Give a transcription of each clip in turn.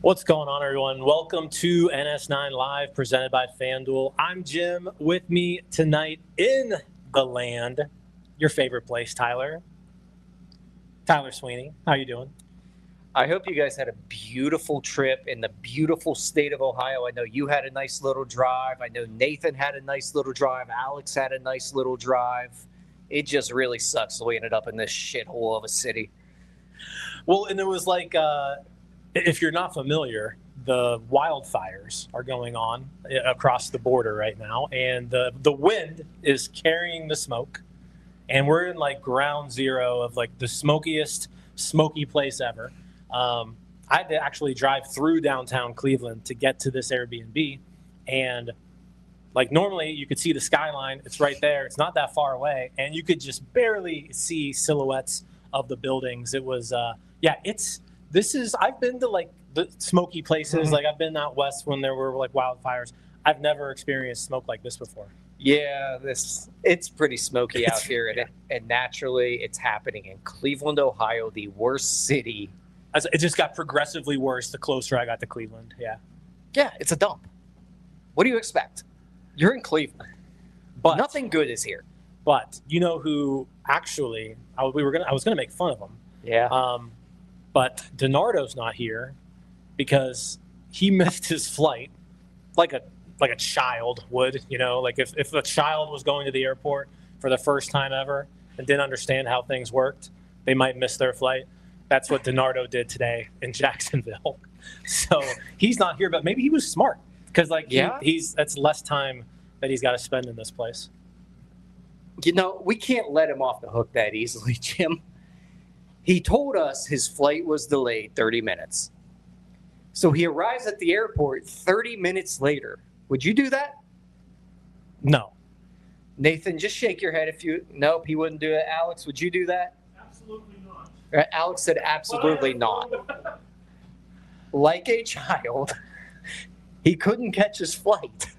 What's going on, everyone? Welcome to NS9 Live, presented by FanDuel. I'm Jim. With me tonight in the land, your favorite place, Tyler Sweeney. How you doing? I hope you guys had a beautiful trip in the beautiful state of Ohio. I know you had a nice little drive. I know Nathan had a nice little drive. Alex had a nice little drive. It just really sucks that we ended up in this shithole of a city. Well, and it was like, if you're not familiar, the wildfires are going on across the border right now, and the wind is carrying the smoke, and we're in like ground zero of like the smokiest smoky place ever. I had to actually drive through downtown Cleveland to get to this Airbnb, and like normally you could see the skyline. It's right there. It's not that far away, and you could just barely see silhouettes of the buildings. It was, I've been to like the smoky places. Mm-hmm. Like I've been out west when there were like wildfires. I've never experienced smoke like this before. Yeah, it's pretty smoky out here, and naturally it's happening in Cleveland, Ohio, the worst city. It just got progressively worse the closer I got to Cleveland. Yeah, it's a dump. What do you expect? You're in Cleveland, but nothing good is here. But you know who actually I was gonna make fun of him. Yeah. But DiNardo's not here because he missed his flight like a child would, like if a child was going to the airport for the first time ever and didn't understand how things worked, they might miss their flight. That's what DiNardo did today in Jacksonville. So he's not here, but maybe he was smart because that's less time that he's got to spend in this place. We can't let him off the hook that easily, Jim. He told us his flight was delayed 30 minutes. So he arrives at the airport 30 minutes later. Would you do that? No. Nathan, just shake your head if you... Nope, he wouldn't do it. Alex, would you do that? Absolutely not. Alex said absolutely not. Like a child, he couldn't catch his flight.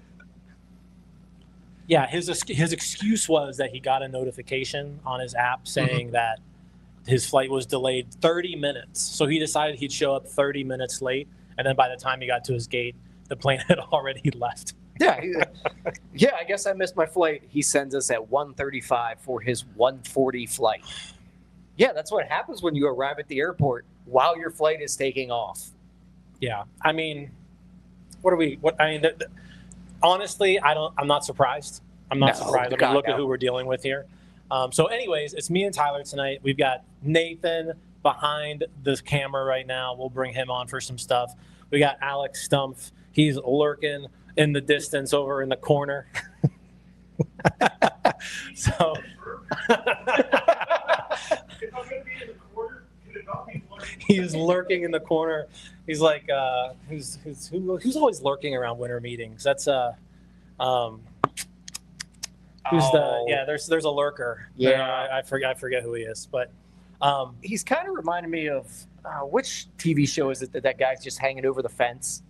Yeah, his excuse was that he got a notification on his app saying that his flight was delayed 30 minutes. So he decided he'd show up 30 minutes late, and then by the time he got to his gate, the plane had already left. Yeah, I guess I missed my flight. He sends us at 1:35 for his 1:40 flight. Yeah, that's what happens when you arrive at the airport while your flight is taking off. Yeah, I mean, honestly, I'm not surprised. I'm not surprised. I mean, look at who we're dealing with here. So anyways, it's me and Tyler tonight. We've got Nathan behind the camera right now. We'll bring him on for some stuff. We got Alex Stumpf. He's lurking in the distance over in the corner. So he's lurking in the corner. He's like, who's always lurking around winter meetings? That's there's a lurker. Yeah, I forget who he is, but he's kind of reminding me of which TV show is it that guy's just hanging over the fence?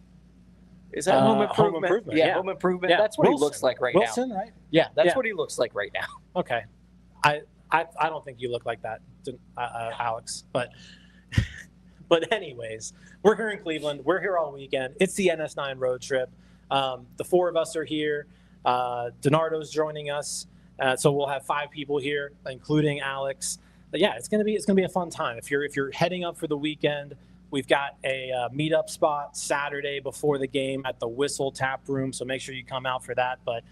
Is that Home Improvement? Home Improvement. Yeah, Home Improvement. Yeah. That's what he looks like right Wilson, now. Right? Yeah, that's what he looks like right now. Okay, I don't think you look like that, Alex. But anyways, we're here in Cleveland. We're here all weekend. It's the NS9 road trip. The four of us are here. DiNardo's joining us, so we'll have 5 people here, including Alex. But yeah, it's gonna be a fun time. If you're heading up for the weekend, we've got a meetup spot Saturday before the game at the Whistle Tap Room, so make sure you come out for that. But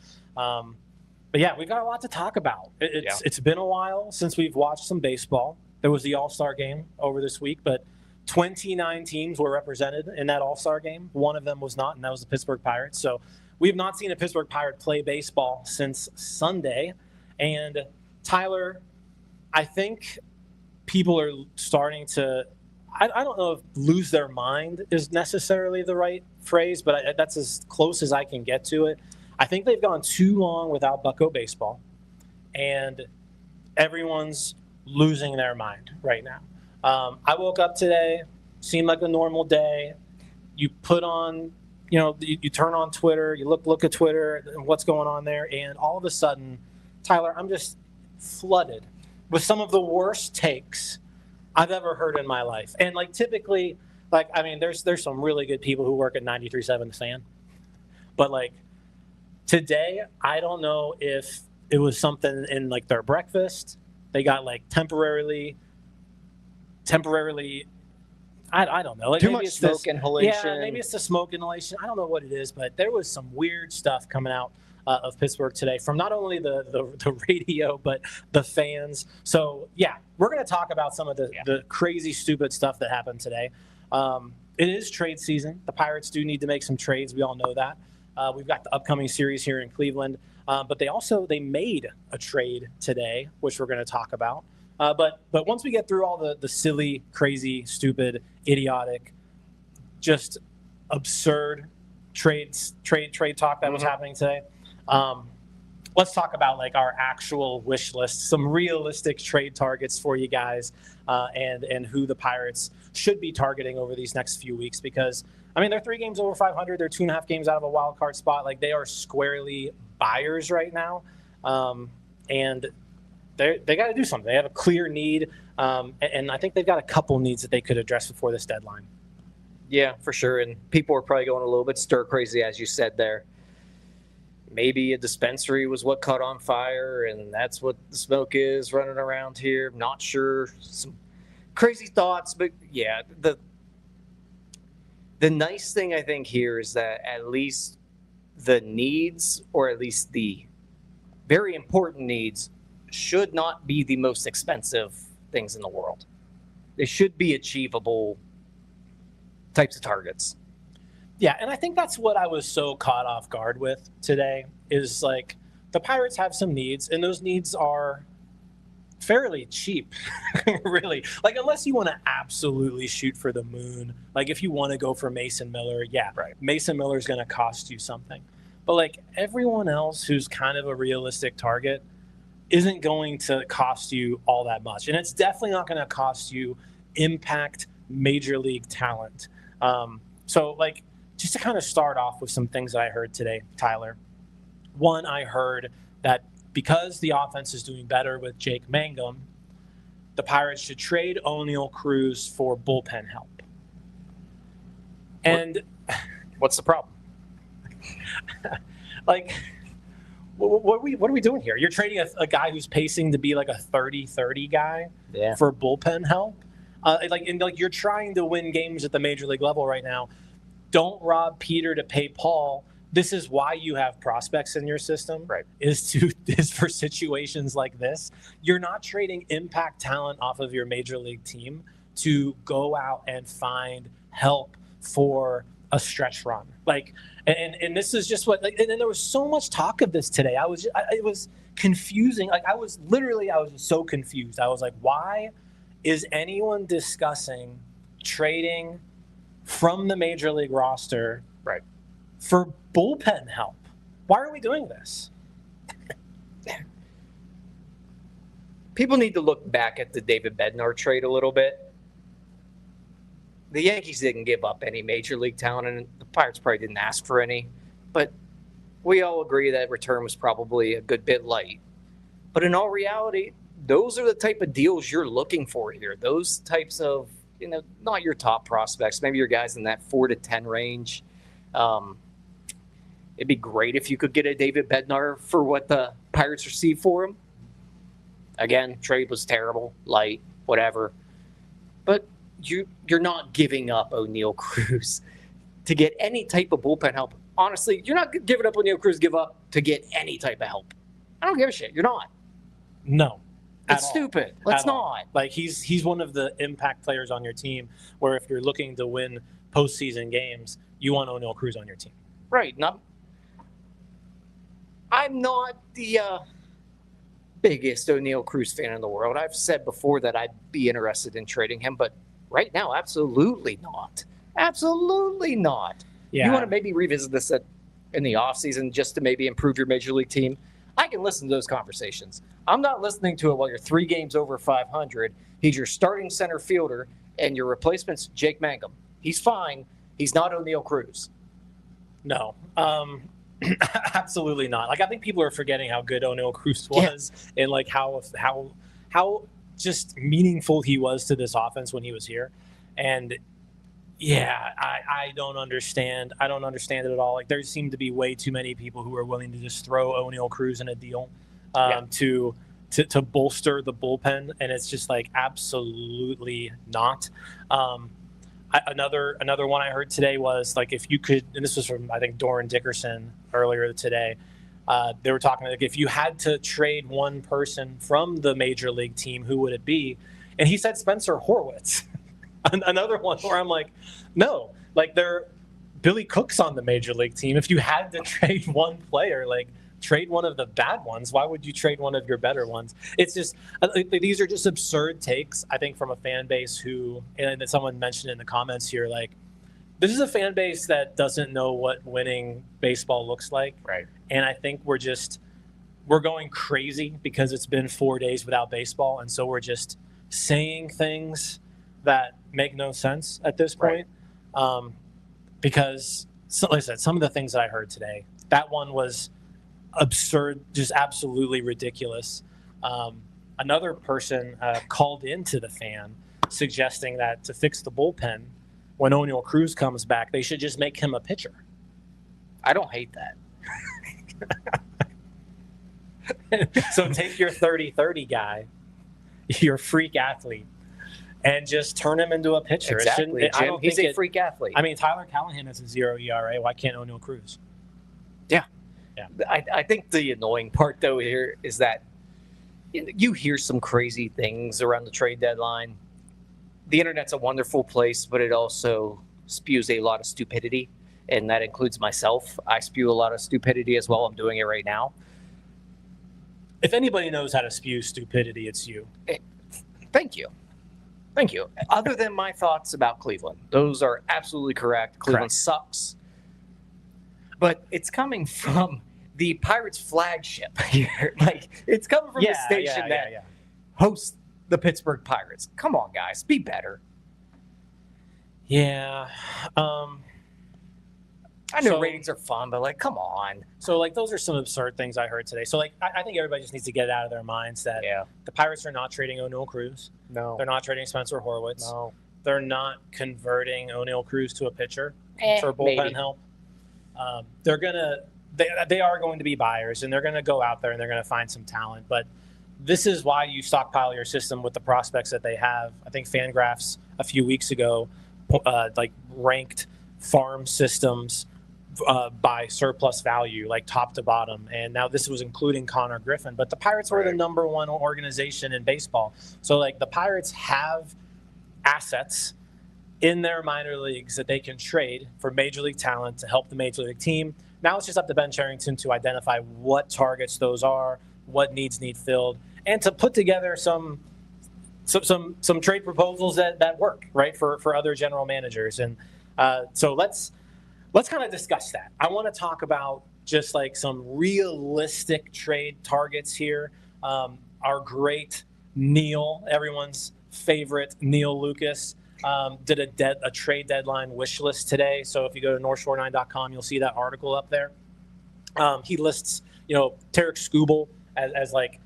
yeah, we've got a lot to talk about. It's been a while since we've watched some baseball. There was the All-Star game over this week, but 29 teams were represented in that All-Star game. One of them was not, and that was the Pittsburgh Pirates. So we have not seen a Pittsburgh Pirate play baseball since Sunday. And Tyler, I think people are starting to, I don't know if lose their mind is necessarily the right phrase, but that's as close as I can get to it. I think they've gone too long without Bucko baseball, and everyone's losing their mind right now. I woke up today, seemed like a normal day. You put on, you turn on Twitter, you look at Twitter and what's going on there, and all of a sudden, Tyler, I'm just flooded with some of the worst takes I've ever heard in my life. And like typically Like, I mean, there's some really good people who work at 93.7 The Fan. But, like, today, I don't know if it was something in, like, their breakfast. They got, like, temporarily, I don't know. Like, Too much smoke inhalation. Yeah, maybe it's the smoke inhalation. I don't know what it is, but there was some weird stuff coming out of Pittsburgh today from not only the radio, but the fans. So, yeah, we're going to talk about some of the crazy, stupid stuff that happened today. It is trade season. The Pirates do need to make some trades. We all know that. We've got the upcoming series here in Cleveland. But they made a trade today, which we're going to talk about. But once we get through all the silly, crazy, stupid, idiotic, just absurd trade talk that was happening today, let's talk about like our actual wish list, some realistic trade targets for you guys, and who the Pirates should be targeting over these next few weeks. Because I mean, they're 3 games over 500. They're 2.5 games out of a wild card spot. Like, they are squarely buyers right now, and they got to do something. They have a clear need, and I think they've got a couple needs that they could address before this deadline. Yeah, for sure. And people are probably going a little bit stir crazy, as you said there. Maybe a dispensary was what caught on fire, and that's what the smoke is running around here. Not sure. Some crazy thoughts, but yeah, the nice thing I think here is that at least the needs, or at least the very important needs, should not be the most expensive things in the world. They should be achievable types of targets. Yeah, and I think that's what I was so caught off guard with today is like the Pirates have some needs, and those needs are fairly cheap, really. Like, unless you want to absolutely shoot for the moon, like if you want to go for Mason Miller, yeah, right. Mason Miller is going to cost you something. But like everyone else who's kind of a realistic target isn't going to cost you all that much. And it's definitely not going to cost you impact major league talent. So like, just to kind of start off with some things that I heard today, Tyler. One, I heard that because the offense is doing better with Jake Mangum, the Pirates should trade Oneil Cruz for bullpen help. And what's the problem? Like, what are we doing here? You're trading a guy who's pacing to be like a 30-30 guy for bullpen help? You're trying to win games at the major league level right now. Don't rob Peter to pay Paul. This is why you have prospects in your system, right? Is for situations like this. You're not trading impact talent off of your major league team to go out and find help for a stretch run. Like, and this is just what. Like, and then there was so much talk of this today. It was confusing. Like, I was so confused. I was like, why is anyone discussing trading from the major league roster for bullpen help? Why are we doing this? People need to look back at the David Bednar trade a little bit. The Yankees didn't give up any major league talent, and the Pirates probably didn't ask for any. But we all agree that return was probably a good bit light. But in all reality, those are the type of deals you're looking for here. Those types of, not your top prospects, maybe your guys in that 4 to 10 range. It'd be great if you could get a David Bednar for what the Pirates received for him. Again, trade was terrible, light, whatever. But you're not giving up Oneil Cruz to get any type of bullpen help. Honestly, you're not giving up Oneil Cruz to get any type of help. I don't give a shit. You're not. No. It's stupid. Let's not. Like, he's one of the impact players on your team where if you're looking to win postseason games, you want Oneil Cruz on your team. Right. I'm not the biggest Oneil Cruz fan in the world. I've said before that I'd be interested in trading him, but right now, absolutely not. Absolutely not. Yeah. You want to maybe revisit this in the offseason just to maybe improve your major league team? I can listen to those conversations. I'm not listening to it while you're 3 games over 500. He's your starting center fielder, and your replacement's Jake Mangum. He's fine. He's not Oneil Cruz. No. Absolutely not. Like, I think people are forgetting how good Oneil Cruz was and like how just meaningful he was to this offense when he was here. And Yeah, I don't understand. I don't understand it at all. Like, there seem to be way too many people who are willing to just throw Oneil Cruz in a deal to bolster the bullpen, and it's just like absolutely not. Another one I heard today was like, if you could, and this was from I think Doran Dickerson earlier today. They were talking like, if you had to trade one person from the major league team, who would it be? And he said Spencer Horwitz. Another one where I'm like, no, like Billy Cook's on the major league team. If you had to trade one player, like trade one of the bad ones. Why would you trade one of your better ones? It's just, these are just absurd takes, I think, from a fan base who, and someone mentioned in the comments here, like, this is a fan base that doesn't know what winning baseball looks like. Right. And I think we're going crazy because it's been 4 days without baseball. And so we're just saying things that make no sense at this point. Right. Because, like I said, some of the things that I heard today, that one was absurd, just absolutely ridiculous. Another person called into the fan suggesting that to fix the bullpen, when Oneil Cruz comes back, they should just make him a pitcher. I don't hate that. So take your 30-30 guy, your freak athlete, and just turn him into a pitcher. Exactly. He's a freak athlete. I mean, Tyler Callahan has a 0 ERA. Why can't Oneil Cruz? Yeah. I think the annoying part, though, here is that you hear some crazy things around the trade deadline. The internet's a wonderful place, but it also spews a lot of stupidity, and that includes myself. I spew a lot of stupidity as well. I'm doing it right now. If anybody knows how to spew stupidity, it's you. Thank you. Thank you. Other than my thoughts about Cleveland, those are absolutely correct. Cleveland sucks. But it's coming from the Pirates flagship here. Like, it's coming from the station that hosts the Pittsburgh Pirates. Come on, guys. Be better. Yeah. I know ratings are fun, but, like, come on. So, like, those are some absurd things I heard today. So, like, I think everybody just needs to get it out of their minds that the Pirates are not trading Oneil Cruz. No. They're not trading Spencer Horwitz. No. They're not converting Oneil Cruz to a pitcher for bullpen help. They are going to be buyers, and they're going to go out there and they're going to find some talent. But this is why you stockpile your system with the prospects that they have. I think Fangraphs a few weeks ago ranked farm systems by surplus value, like top to bottom. And now this was including Connor Griffin. But the Pirates were the number one organization in baseball. So, like, the Pirates have assets in their minor leagues that they can trade for major league talent to help the major league team. Now it's just up to Ben Cherington to identify what targets those are, what needs need filled, and to put together some trade proposals that work, right, for other general managers. And so let's kind of discuss that. I want to talk about just like some realistic trade targets here. Our great Neil, everyone's favorite Neil Lucas, did a trade deadline wish list today. So if you go to northshore9.com, you'll see that article up there. He lists, Tarek Skubal as like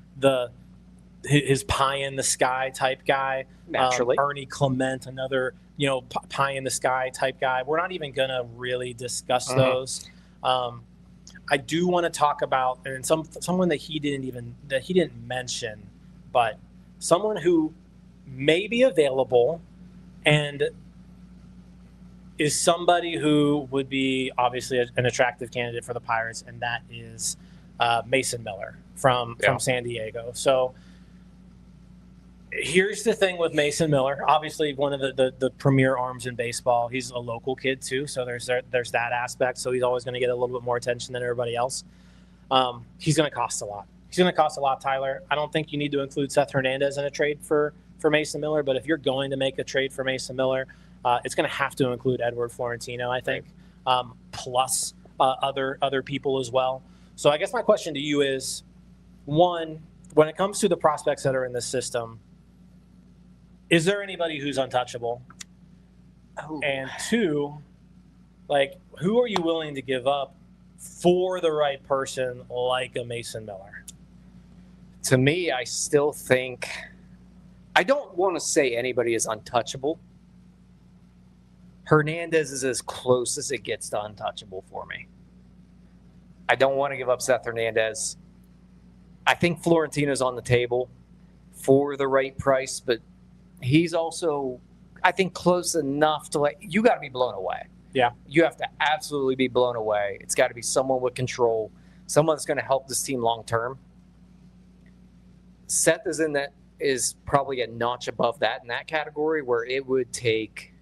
his pie in the sky type guy. Naturally. Ernie Clement, another, pie in the sky type guy. We're not even going to really discuss those. I do want to talk about, and someone that he didn't mention, but someone who may be available and is somebody who would be obviously an attractive candidate for the Pirates, and that is Mason Miller from San Diego. So here's the thing with Mason Miller. Obviously, one of the premier arms in baseball. He's a local kid too, so there's that aspect. So he's always going to get a little bit more attention than everybody else. He's going to cost a lot. He's going to cost a lot, Tyler. I don't think you need to include Seth Hernandez in a trade for Mason Miller, but if you're going to make a trade for Mason Miller, it's going to have to include Edward Florentino, I think, plus other people as well. So I guess my question to you is, one, when it comes to the prospects that are in this system, is there anybody who's untouchable? Oh. And two, like, who are you willing to give up for the right person like a Mason Miller? To me, I still think, I don't want to say anybody is untouchable, Hernandez is as close as it gets to untouchable for me. I don't want to give up Seth Hernandez. I think Florentino's on the table for the right price, but he's also, I think, close enough to you got to be blown away. Yeah. You have to absolutely be blown away. It's got to be someone with control, someone that's going to help this team long term. Seth is probably a notch above that in that category where it would take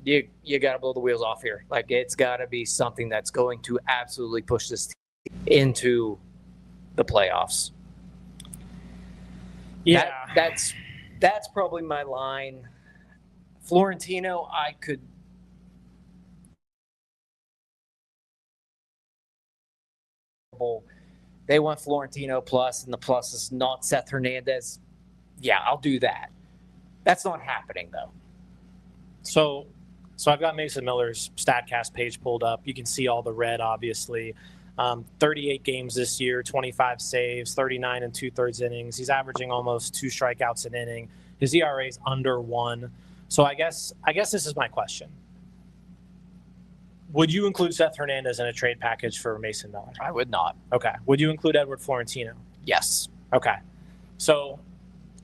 you got to blow the wheels off here. Like, it's got to be something that's going to absolutely push this team into the playoffs. Yeah. That's probably my line. Florentino, I could. They want Florentino plus, and the plus is not Seth Hernandez. Yeah, I'll do that. That's not happening, though. So I've got Mason Miller's StatCast page pulled up. You can see all the red, obviously. 38 games this year, 25 saves, 39 and 2/3 innings. He's averaging almost 2 strikeouts an inning. His ERA is under 1. So I guess this is my question. Would you include Seth Hernandez in a trade package for Mason Miller? I would not. Okay. Would you include Edward Florentino? Yes. Okay. So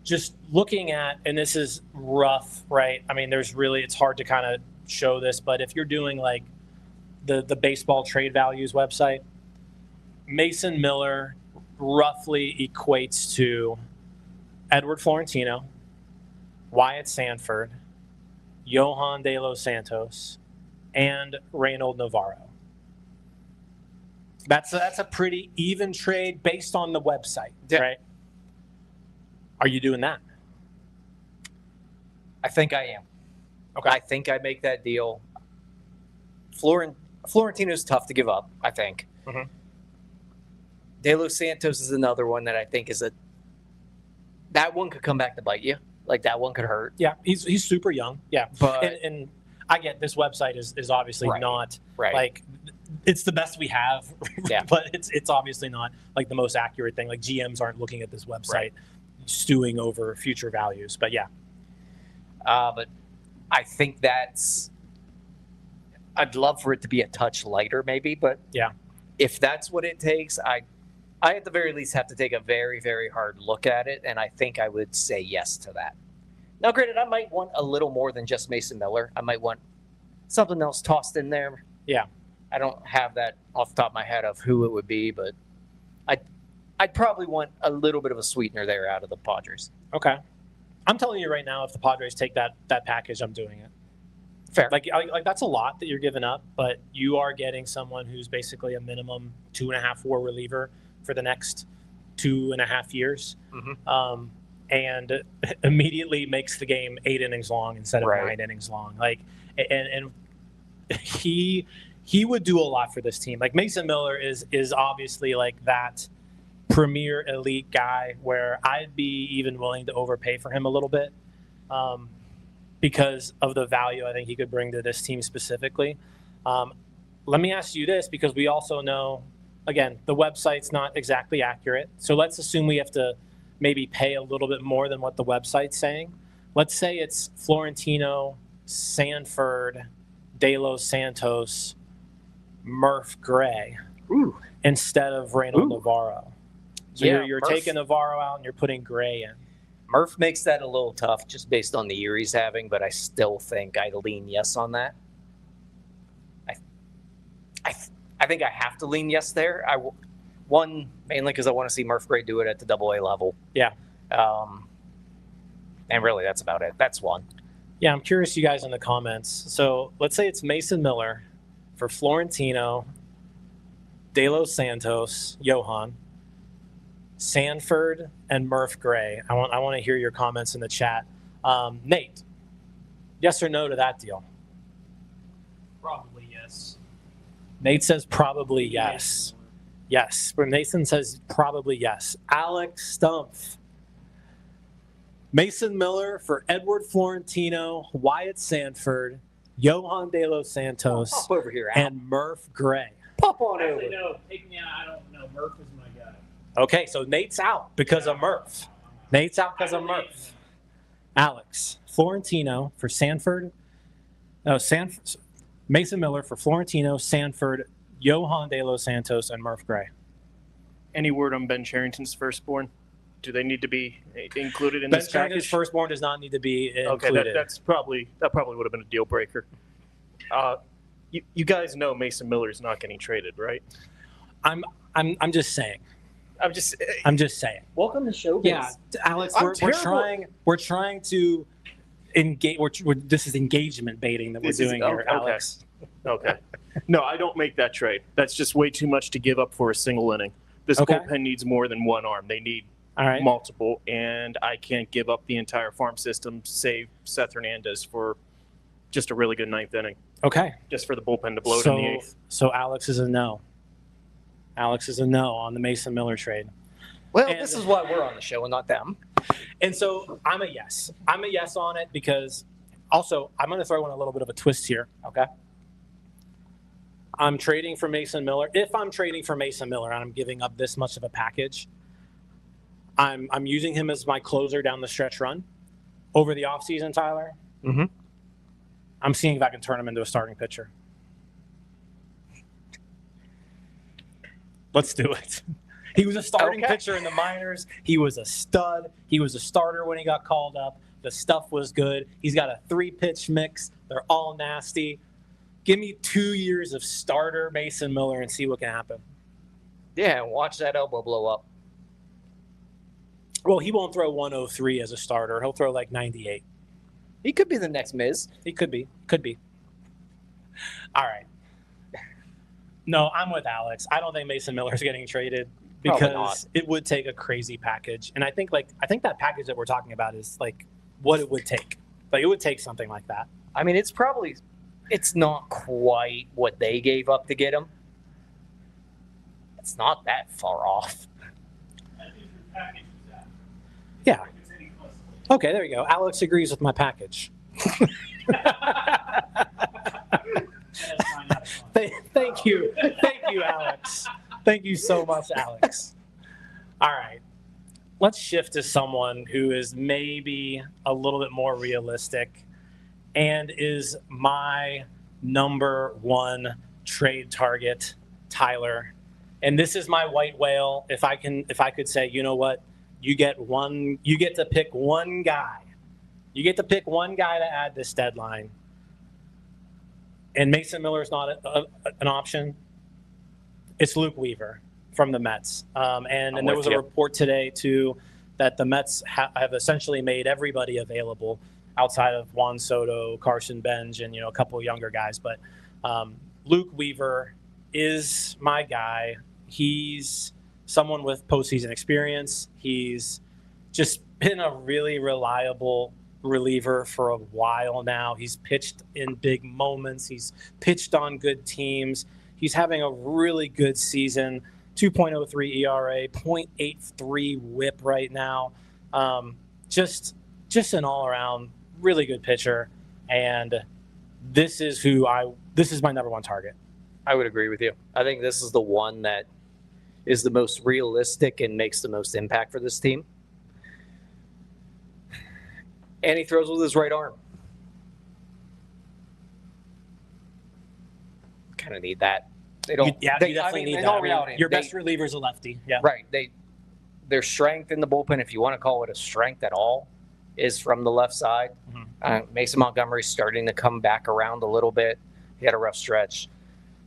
just looking at, and this is rough, right? I mean, it's hard to kind of show this, but if you're doing like the baseball trade values website, Mason Miller roughly equates to Edward Florentino, Wyatt Sanford, Johan De Los Santos, and Reynolds Navarro. That's a pretty even trade based on the website, right? Are you doing that? I think I am. Okay. I think I make that deal. Florentino's tough to give up, I think. Mm-hmm. De Los Santos is another one that I think that one could come back to bite you. Like, that one could hurt. Yeah, he's super young. Yeah, but and I get this website is obviously not like it's the best we have. Yeah. But it's obviously not like the most accurate thing. Like, GMs aren't looking at this website stewing over future values. But yeah. But I think I'd love for it to be a touch lighter maybe, but yeah, if that's what it takes, I at the very least have to take a very, very hard look at it, and I think I would say yes to that. Now, granted, I might want a little more than just Mason Miller. I might want something else tossed in there. Yeah. I don't have that off the top of my head of who it would be, but I'd probably want a little bit of a sweetener there out of the Padres. Okay. I'm telling you right now, if the Padres take that package, I'm doing it. Fair. Like that's a lot that you're giving up, but you are getting someone who's basically a minimum 2.5 WAR reliever for the next 2.5 years. Mm-hmm. And immediately makes the game 8 innings long instead of 9 innings long. Like, and he would do a lot for this team. Like, Mason Miller is obviously like that premier elite guy where I'd be even willing to overpay for him a little bit, because of the value I think he could bring to this team specifically. Let me ask you this, because we also know, again, the website's not exactly accurate. So let's assume we have to maybe pay a little bit more than what the website's saying. Let's say it's Florentino, Sanford, De Los Santos, Murph Gray, instead of Reynolds Navarro. So you're taking Navarro out and you're putting Gray in. Murph makes that a little tough just based on the year he's having, but I still think I'd lean yes on that. I think I have to lean yes there. One, mainly because I want to see Murph Gray do it at the AA level. Yeah. And really, that's about it. That's one. Yeah, I'm curious, you guys in the comments. So let's say it's Mason Miller for Florentino, De Los Santos, Johan, Sanford, and Murph Gray. I want to hear your comments in the chat. Nate, yes or no to that deal? Probably yes. Nate says probably yes. Yes. But Nathan says probably yes. Alex Stumpf. Mason Miller for Edward Florentino, Wyatt Sanford, Johan De Los Santos, Pop over here, Al. and Murph Gray. Pop on Actually, over. no. Take me out. I don't know. Murph is my guy. Okay, so Nate's out because of Murph. Nate's out because of Murph. Alex, Florentino for Sanford, No, Mason Miller for Florentino, Sanford, Johan De Los Santos, and Murph Gray. Any word on Ben Cherington's firstborn? Do they need to be included in Ben this Cherington's package? firstborn does not need to be Okay, included. that probably would have been a deal breaker. You guys know Mason Miller's not getting traded, right? I'm just saying. I'm just saying. Welcome to showbiz. Yeah, Alex, I'm we're trying to engage. This is engagement baiting that we're doing here, okay. Alex. Okay. No, I don't make that trade. That's just way too much to give up for a single inning. This Okay. bullpen needs more than one arm. They need All right. multiple, and I can't give up the entire farm system, save Seth Hernandez for just a really good ninth inning, Okay. just for the bullpen to blow it in the eighth. So Alex is a no. Alex is a no on the Mason Miller trade. Well, And- this is why we're on the show and not them. And so I'm a yes. I'm a yes on it because also I'm going to throw in a little bit of a twist here. Okay. I'm trading for Mason Miller. If I'm trading for Mason Miller and I'm giving up this much of a package, I'm using him as my closer down the stretch run over the offseason, Tyler. Mm-hmm. I'm seeing if I can turn him into a starting pitcher. Let's do it. He was a starting Okay. pitcher in the minors. He was a stud. He was a starter when he got called up. The stuff was good. He's got a 3-pitch mix. They're all nasty. Give me 2 years of starter Mason Miller and see what can happen. Yeah, and watch that elbow blow up. Well, he won't throw 103 as a starter. He'll throw like 98. He could be the next Miz. He could be. Could be. All right. No, I'm with Alex. I don't think Mason Miller's getting traded Probably not. because it would take a crazy package. And I think that package that we're talking about is like what it would take. Like it would take something like that. I mean, it's not quite what they gave up to get him. It's not that far off. I think your package is that. Yeah. If it's any closer. Okay, there you go. Alex agrees with my package. That's fine, that's fine. Thank you. Thank you, Alex. Thank you so much, Alex. All right. Let's shift to someone who is maybe a little bit more realistic and is my number one trade target, Tyler. And this is my white whale. If I could say, you know what? You get to pick one guy. You get to pick one guy to add this deadline. And Mason Miller is not an option. It's Luke Weaver from the Mets. And there was a report today, too, that the Mets have essentially made everybody available outside of Juan Soto, Carson Benj, and a couple of younger guys. But Luke Weaver is my guy. He's someone with postseason experience. He's just been a really reliable reliever for a while now. He's pitched in big moments. He's pitched on good teams. He's having a really good season. 2.03 ERA, 0.83 WHIP right now. Just an all-around really good pitcher, and this is my number one target. I would agree with you. I think this is the one that is the most realistic and makes the most impact for this team. And he throws with his right arm. Kind of need that. They don't. You definitely need in that. all reality, Your best reliever is a lefty. Yeah. Right. Their strength in the bullpen, if you want to call it a strength at all, is from the left side. Mhm. Mason Montgomery's starting to come back around a little bit. He had a rough stretch.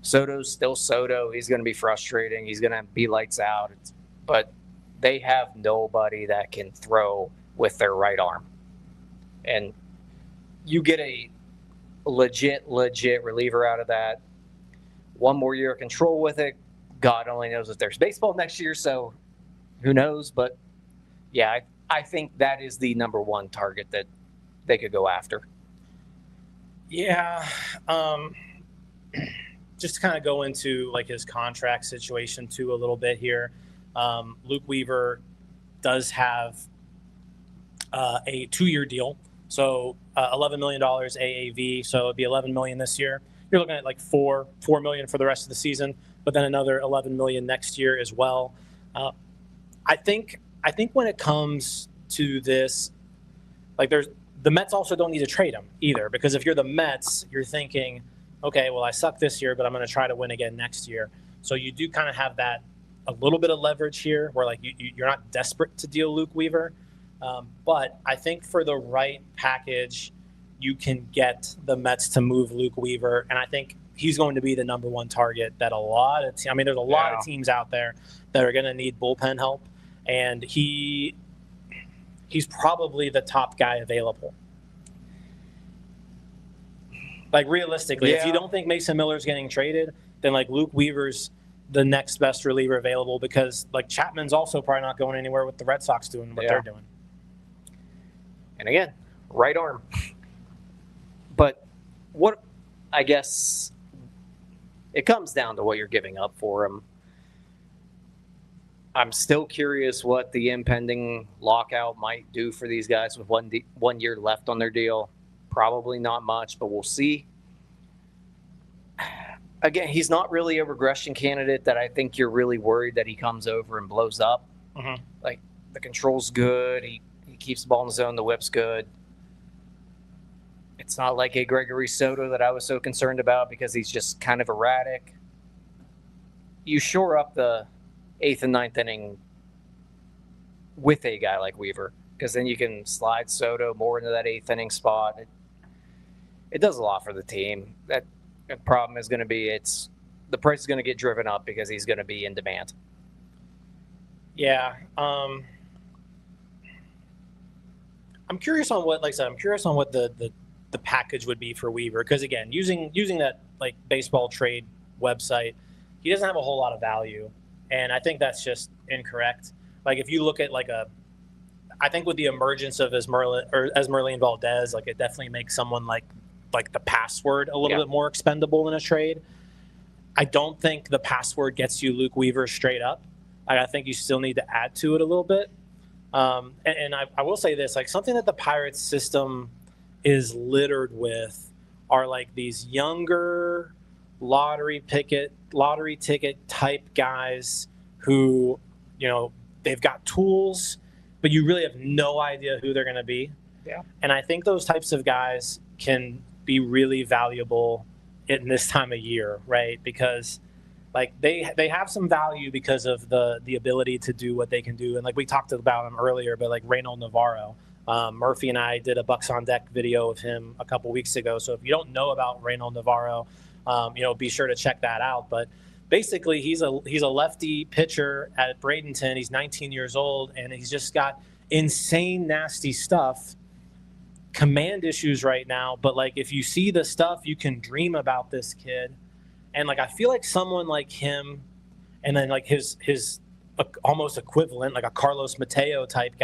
Soto's still Soto. He's going to be frustrating. He's going to be lights out. But they have nobody that can throw with their right arm. And you get a legit reliever out of that. One more year of control with it. God only knows if there's baseball next year, so who knows? But yeah, I think that is the number one target that they could go after. Yeah. Just to kind of go into like his contract situation too a little bit here. Luke Weaver does have a 2-year deal. So $11 million AAV. So it'd be $11 million this year. You're looking at like $4 million for the rest of the season, but then another $11 million next year as well. I think when it comes to this, like the Mets also don't need to trade him either, because if you're the Mets, you're thinking, okay, well, I suck this year, but I'm going to try to win again next year. So you do kind of have that a little bit of leverage here where like you're not desperate to deal Luke Weaver. But I think for the right package, you can get the Mets to move Luke Weaver. And I think he's going to be the number one target that a lot of there's a lot of teams out there that are going to need bullpen help. And he's probably the top guy available. Like realistically, if you don't think Mason Miller's getting traded, then like Luke Weaver's the next best reliever available, because like Chapman's also probably not going anywhere with the Red Sox doing what they're doing. And again, right arm. But what, I guess it comes down to what you're giving up for him. I'm still curious what the impending lockout might do for these guys with 1 year left on their deal. Probably not much, but we'll see. Again, he's not really a regression candidate that I think you're really worried that he comes over and blows up. Mm-hmm. Like, the control's good. He keeps the ball in the zone. The whip's good. It's not like a Gregory Soto that I was so concerned about because he's just kind of erratic. You shore up the 8th and 9th inning with a guy like Weaver, because then you can slide Soto more into that 8th inning spot. It does a lot for the team. That problem is going to be the price is going to get driven up because he's going to be in demand. Yeah. I'm curious on what, like I said, the package would be for Weaver, because again, using that like baseball trade website, he doesn't have a whole lot of value, and I think that's just incorrect. Like if you look at I think with the emergence of Esmeralda Valdez, like it definitely makes someone like the password a little bit more expendable in a trade. I don't think the password gets you Luke Weaver straight up. I think you still need to add to it a little bit. And I will say this, like something that the Pirates system is littered with are like these younger lottery ticket type guys who, they've got tools, but you really have no idea who they're going to be. Yeah. And I think those types of guys can be really valuable in this time of year, right? Because like they have some value because of the ability to do what they can do. And like we talked about him earlier, but like Reynald Navarro, Murphy and I did a Bucks on Deck video of him a couple weeks ago. So if you don't know about Reynald Navarro, be sure to check that out. But basically he's a lefty pitcher at Bradenton. He's 19 years old, and he's just got insane nasty stuff. Command issues right now, but like if you see the stuff, you can dream about this kid. And like I feel like someone like him, and then like his almost equivalent, like a Carlos Mateo type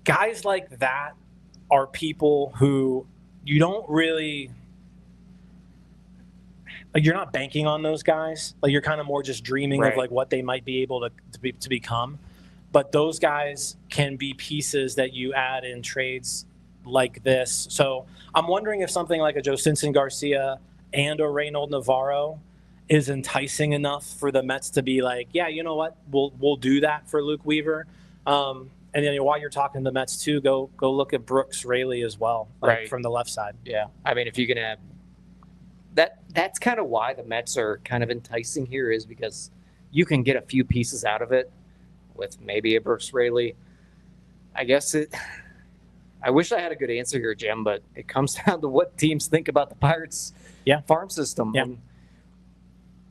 guys like that are people who you don't really like. You're not banking on those guys. Like you're kind of more just dreaming of like what they might be able to become. But those guys can be pieces that you add in trades like this. So I'm wondering if something like a Josinson Garcia and a Reynald Navarro is enticing enough for the Mets to be like, yeah, you know what, we'll do that for Luke Weaver. And then while you're talking to the Mets too, go look at Brooks Raley as well, from the left side. Yeah, I mean, if you can have that's kind of why the Mets are kind of enticing here, is because you can get a few pieces out of it with maybe a Brooks Raley. I wish I had a good answer here, Jim, but it comes down to what teams think about the Pirates farm system. Yeah. And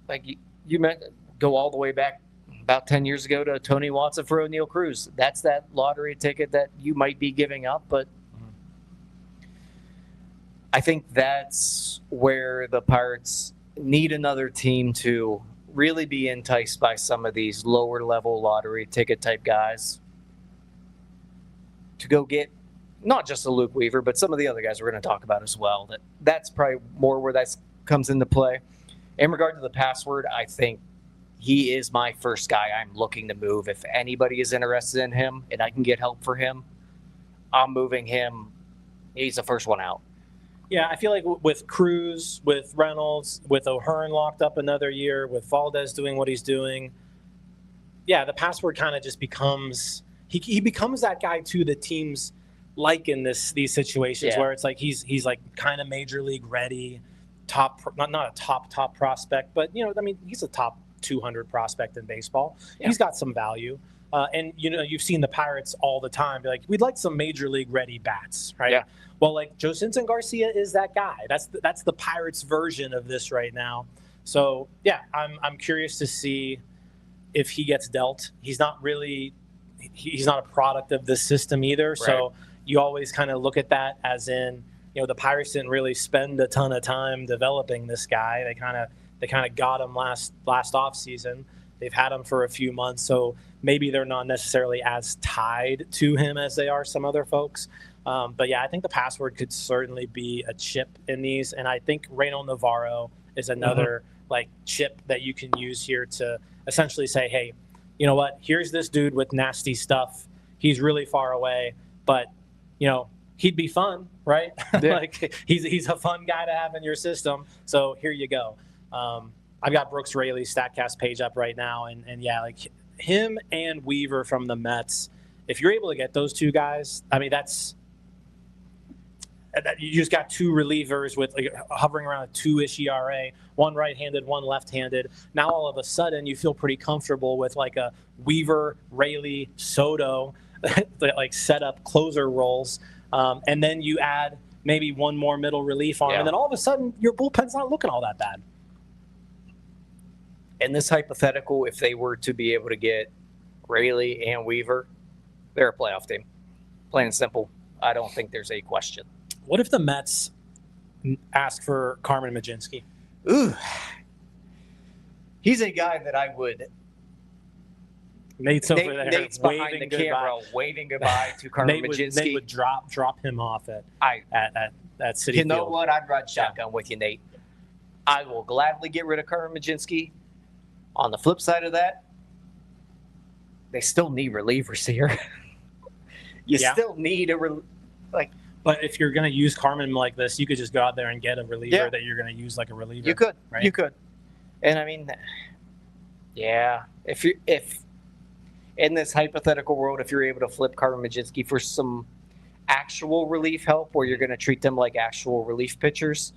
like you meant, go all the way back about 10 years ago to Tony Watson for Oneil Cruz. That's that lottery ticket that you might be giving up, but I think that's where the Pirates need another team to really be enticed by some of these lower level lottery ticket type guys to go get not just a Luke Weaver, but some of the other guys we're going to talk about as well. That's probably more where that comes into play. In regard to the password, I think he is my first guy I'm looking to move. If anybody is interested in him and I can get help for him, I'm moving him. He's the first one out. Yeah, I feel like with Cruz, with Reynolds, with O'Hearn locked up another year, with Valdez doing what he's doing, the password kind of just becomes he becomes that guy too that teams like in these situations Yeah. where it's like he's like kind of major league ready, not a top prospect, but I mean he's a top 200 prospect in baseball. Yeah. He's got some value, and you've seen the Pirates all the time be like, we'd like some major league ready bats, right? Yeah. Well, like Josinton Garcia is that guy. That's the Pirates version of this right now. So yeah, I'm curious to see if he gets dealt. He's not a product of this system either. Right. So you always kind of look at that as in, the Pirates didn't really spend a ton of time developing this guy. They kind of got him last off season. They've had him for a few months, so maybe they're not necessarily as tied to him as they are some other folks. But yeah, I think the password could certainly be a chip in these, and I think Reynolds Navarro is another like chip that you can use here to essentially say, hey, you know what? Here's this dude with nasty stuff. He's really far away, but he'd be fun, right? Yeah. Like he's a fun guy to have in your system. So here you go. I've got Brooks Raley's StatCast page up right now, and yeah, like him and Weaver from the Mets. If you're able to get those two guys, I mean you just got two relievers with like hovering around a 2-ish ERA, one right-handed, one left-handed. Now all of a sudden you feel pretty comfortable with like a Weaver, Raley, Soto, like set up closer roles, and then you add maybe one more middle relief on, and then all of a sudden your bullpen's not looking all that bad. In this hypothetical, if they were to be able to get Raley and Weaver, they're a playoff team. Plain and simple. I don't think there's a question. What if the Mets ask for Carmen Mlodzinski? Ooh. He's a guy that I would. Nate's over there Nate's behind the camera waving goodbye to Carmen Mlodzinski. Nate would drop him off at Citi You know Field. what? I'd ride shotgun with you, Nate. I will gladly get rid of Carmen Mlodzinski. On the flip side of that, they still need relievers here. You still need But if you're going to use Carmen like this, you could just go out there and get a reliever that you're going to use like a reliever. You could, right? You could, and I mean, yeah. If in this hypothetical world, if you're able to flip Carmen Mlodzinski for some actual relief help, where you're going to treat them like actual relief pitchers,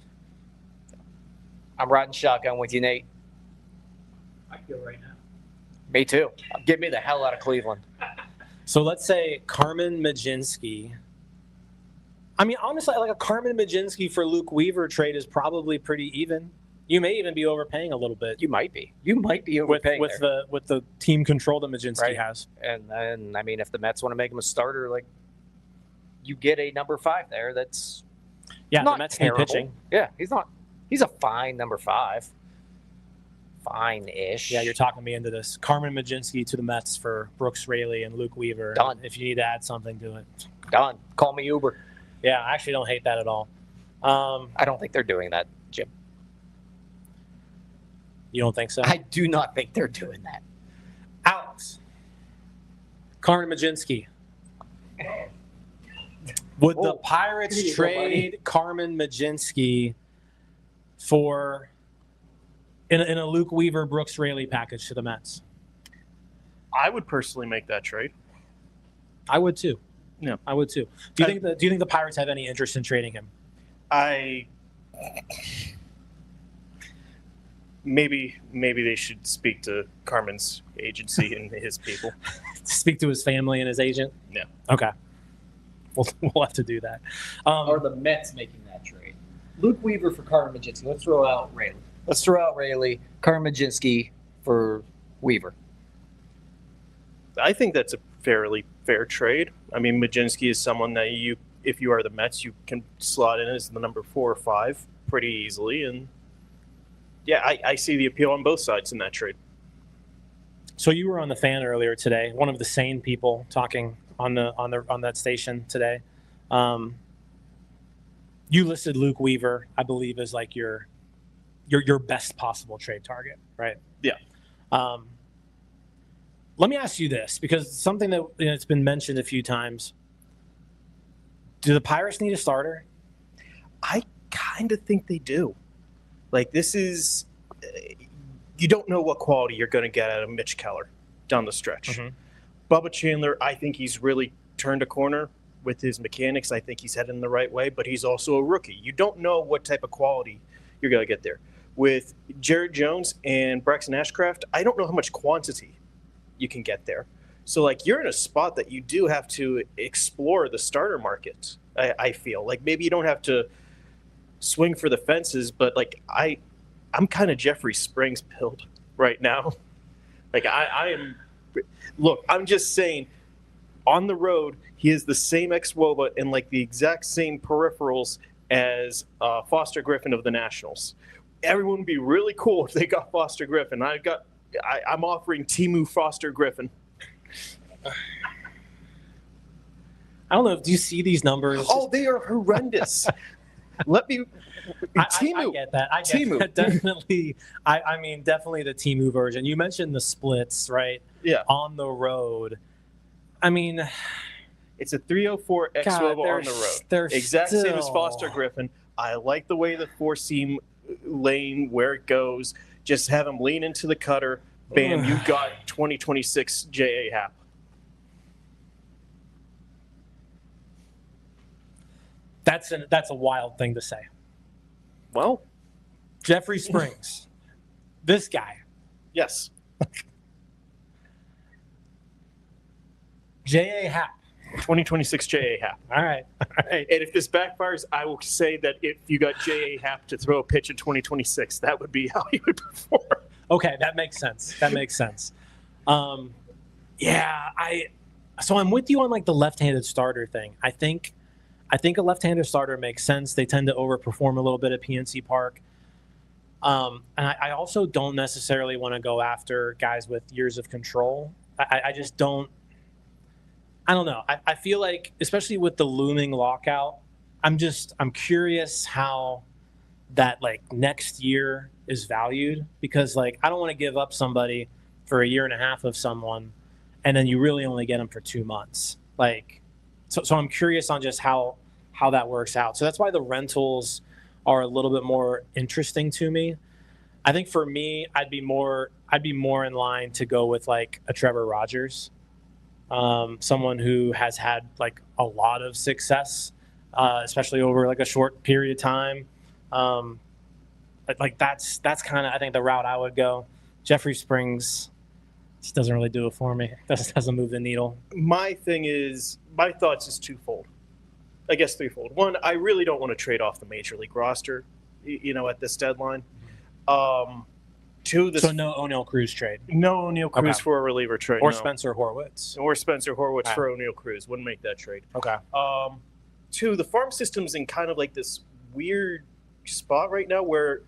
I'm riding shotgun with you, Nate. I feel right now. Me too. Get me the hell out of Cleveland. So let's say Carmen Mlodzinski. I mean, honestly, like a Carmen Mlodzinski for Luke Weaver trade is probably pretty even. You may even be overpaying a little bit. You might be overpaying with the team control that Mlodzinski has. And I mean, if the Mets want to make him a starter, like you get a number 5 there. That's not the Mets terrible. need pitching. Yeah, he's not. He's a fine number 5. Fine-ish. Yeah, you're talking me into this. Carmen Mlodzinski to the Mets for Brooks Raley and Luke Weaver. Done. If you need to add something to it. Done. Call me Uber. Yeah, I actually don't hate that at all. I don't think they're doing that, Jim. You don't think so? I do not think they're doing that. Alex. Carmen Mlodzinski. Would the Pirates trade Carmen Mlodzinski for in a Luke Weaver Brooks Raley package to the Mets? I would personally make that trade. I would too. Yeah, I would too. Do you think the Pirates have any interest in trading him? Maybe they should speak to Carmen's agency and his people. Speak to his family and his agent? Yeah. Okay. We'll have to do that. Are the Mets making that trade? Luke Weaver for Carmen Mlodzinski. Let's throw out Raley. Carmen Mlodzinski for Weaver. I think that's a fairly fair trade. I mean, Mlodzinski is someone that if you are the Mets, you can slot in as the number 4 or 5 pretty easily. And yeah, I see the appeal on both sides in that trade. So you were on the Fan earlier today, one of the sane people talking on that station today. You listed Luke Weaver, I believe, as like your best possible trade target, right? Yeah. Let me ask you this, because something that it's been mentioned a few times. Do the Pirates need a starter? I kind of think they do. Like, this is you don't know what quality you're going to get out of Mitch Keller down the stretch. Mm-hmm. Bubba Chandler, I think he's really turned a corner. with his mechanics. I think he's heading the right way, but he's also a rookie. You don't know what type of quality you're going to get there. With Jared Jones and Braxton Ashcraft, I don't know how much quantity you can get there. So, like, you're in a spot that you do have to explore the starter market, I feel. Like, maybe you don't have to swing for the fences, but, like, I'm kind of Jeffrey Springs pilled right now. Like, I am – look, I'm just saying, on the road, he has the same ex-WOBA and, like, the exact same peripherals as Foster Griffin of the Nationals. Everyone would be really cool if they got Foster Griffin. I'm offering Timu Foster Griffin. I don't know. Do you see these numbers? Oh, they are horrendous. Let me. Timu. I get that. I get Timu. that. Definitely. I mean, definitely the Timu version. You mentioned the splits, right? Yeah. On the road. I mean, it's a 304 ex-WOBA on the road. They're exact same as still- Foster Griffin. I like the way the four-seam lane, where it goes. Just have him lean into the cutter. Bam, you got 2026 J.A. Happ. That's a wild thing to say. Well, Jeffrey Springs, this guy, yes. J.A. Happ. 2026 J.A. Happ. All right. And if this backfires, I will say that if you got J.A. Happ to throw a pitch in 2026, that would be how he would perform. Okay, that makes sense. Yeah, so I'm with you on like the left-handed starter thing. I think a left-handed starter makes sense. They tend to overperform a little bit at PNC Park. And I also don't necessarily want to go after guys with years of control. I just don't. I don't know. I feel like, especially with the looming lockout, I'm curious how that like next year is valued, because like I don't want to give up somebody for a year and a half of someone and then you really only get them for 2 months. Like, so I'm curious on just how that works out. So that's why the rentals are a little bit more interesting to me. I think for me, I'd be more in line to go with like a Trevor Rogers. Someone who has had like a lot of success, especially over like a short period of time. But like that's kind of, I think, the route I would go. Jeffrey Springs just doesn't really do it for me. Doesn't move the needle. My thoughts is twofold. I guess threefold. One, I really don't want to trade off the major league roster, at this deadline. Two, So no Oneil Cruz trade. No Oneil Cruz Okay. for a reliever trade. Or no. Spencer Horwitz. Or Spencer Horwitz Okay. for Oneil Cruz. Wouldn't make that trade. Okay. Two, the farm system's in kind of like this weird spot right now where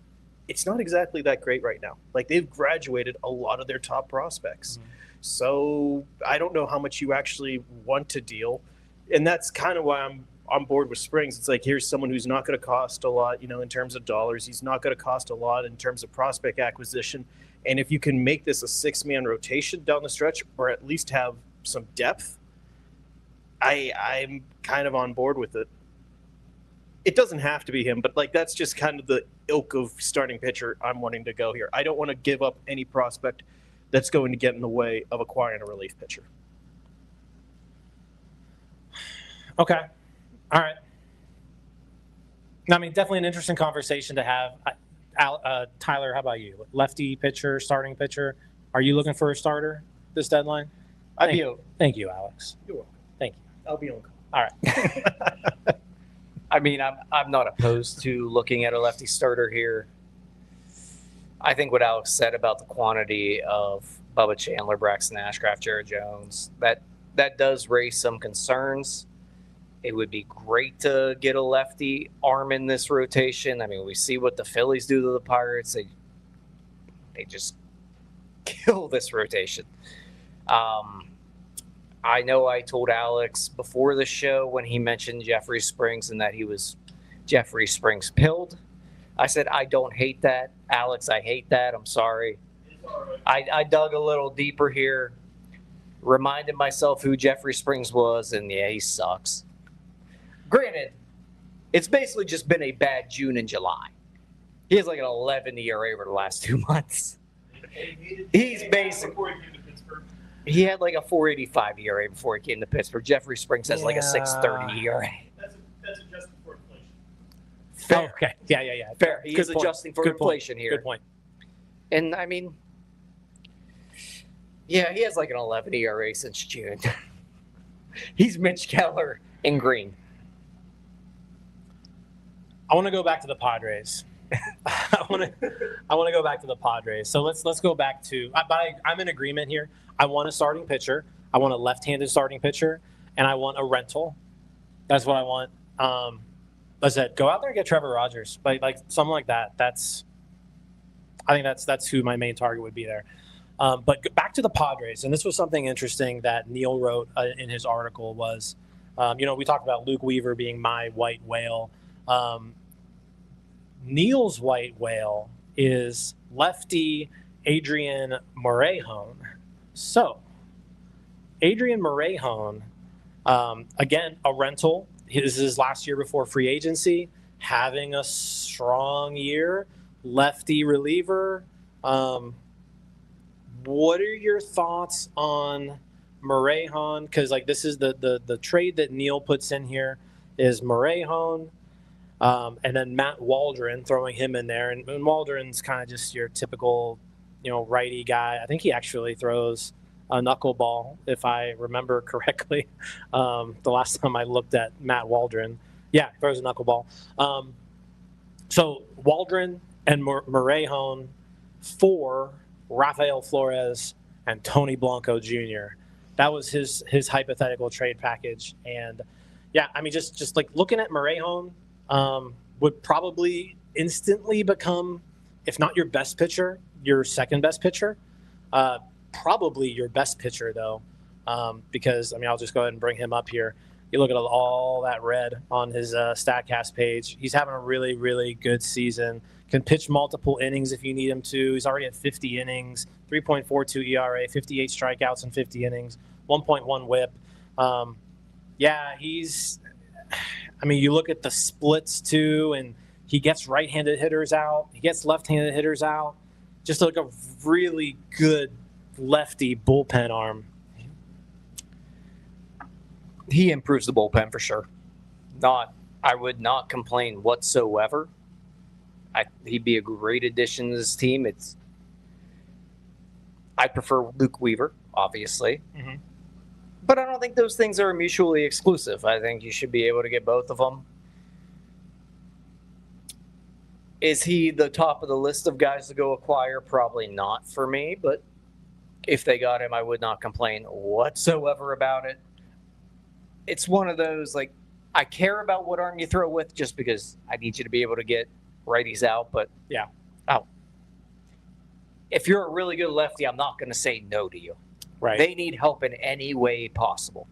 it's not exactly that great right now. Like, they've graduated a lot of their top prospects. Mm-hmm. So I don't know how much you actually want to deal. And that's kind of why I'm on board with Springs. It's like, here's someone who's not going to cost a lot, in terms of dollars. He's not going to cost a lot in terms of prospect acquisition. And if you can make this a 6-man rotation down the stretch, or at least have some depth, I'm kind of on board with it. It doesn't have to be him, but like that's just kind of the ilk of starting pitcher I'm wanting to go here. I don't want to give up any prospect that's going to get in the way of acquiring a relief pitcher. Okay. All right. I mean, definitely an interesting conversation to have. Tyler, how about you? Lefty pitcher, starting pitcher. Are you looking for a starter this deadline? Thank you, Alex. You're welcome. Thank you. I'll be on call. All right. I mean, I'm not opposed to looking at a lefty starter here. I think what Alex said about the quantity of Bubba Chandler, Braxton Ashcraft, Jared Jones, that does raise some concerns. It would be great to get a lefty arm in this rotation. I mean, we see what the Phillies do to the Pirates. They just kill this rotation. I know I told Alex before the show when he mentioned Jeffrey Springs and that he was Jeffrey Springs pilled. I said, I don't hate that. Alex, I hate that. I'm sorry. I dug a little deeper here, reminded myself who Jeffrey Springs was, and yeah, he sucks. Granted, it's basically just been a bad June and July. He has like an 11 ERA over the last 2 months. He's basically He had like a 4.85 ERA before he came to Pittsburgh. Jeffrey Springs has like a Yeah. 6.30 ERA. That's adjusted for inflation. Fair. Oh, okay. Yeah. Fair. He is Good point. adjusting for Good point. inflation here. Good point. And I mean, yeah, he has like an 11 ERA since June. He's Mitch Keller in green. I want to go back to the Padres. I want to go back to the Padres. So let's go back to. I'm in agreement here. I want a starting pitcher. I want a left-handed starting pitcher, and I want a rental. That's what I want. I said, go out there and get Trevor Rogers, like something like that. I think that's who my main target would be there. But back to the Padres, and this was something interesting that Neil wrote in his article was, we talked about Luke Weaver being my white whale. Neil's white whale is lefty Adrian Morejon. So, Adrian Morejon, again, a rental. This is his last year before free agency, having a strong year, lefty reliever. What are your thoughts on Morejon? Because this is the trade that Neil puts in here is Morejon, and then Matt Waldron, throwing him in there. And Waldron's kind of just your typical, righty guy. I think he actually throws a knuckleball, if I remember correctly. The last time I looked at Matt Waldron, yeah, he throws a knuckleball. So Waldron and Morejon for Rafael Flores and Tony Blanco Jr. That was his hypothetical trade package. And yeah, I mean, just like looking at Morejon, would probably instantly become, if not your best pitcher, your second best pitcher. Probably your best pitcher, though, because, I'll just go ahead and bring him up here. You look at all that red on his StatCast page. He's having a really, really good season. Can pitch multiple innings if you need him to. He's already at 50 innings, 3.42 ERA, 58 strikeouts in 50 innings, 1.1 whip. You look at the splits, too, and he gets right-handed hitters out. He gets left-handed hitters out. Just like a really good lefty bullpen arm. He improves the bullpen for sure. I would not complain whatsoever. He'd be a great addition to this team. I prefer Luke Weaver, obviously. Mm-hmm. But I don't think those things are mutually exclusive. I think you should be able to get both of them. Is he the top of the list of guys to go acquire? Probably not for me, but if they got him, I would not complain whatsoever about it. It's one of those, I care about what arm you throw with just because I need you to be able to get righties out, but yeah. If you're a really good lefty, I'm not going to say no to you. Right. They need help in any way possible.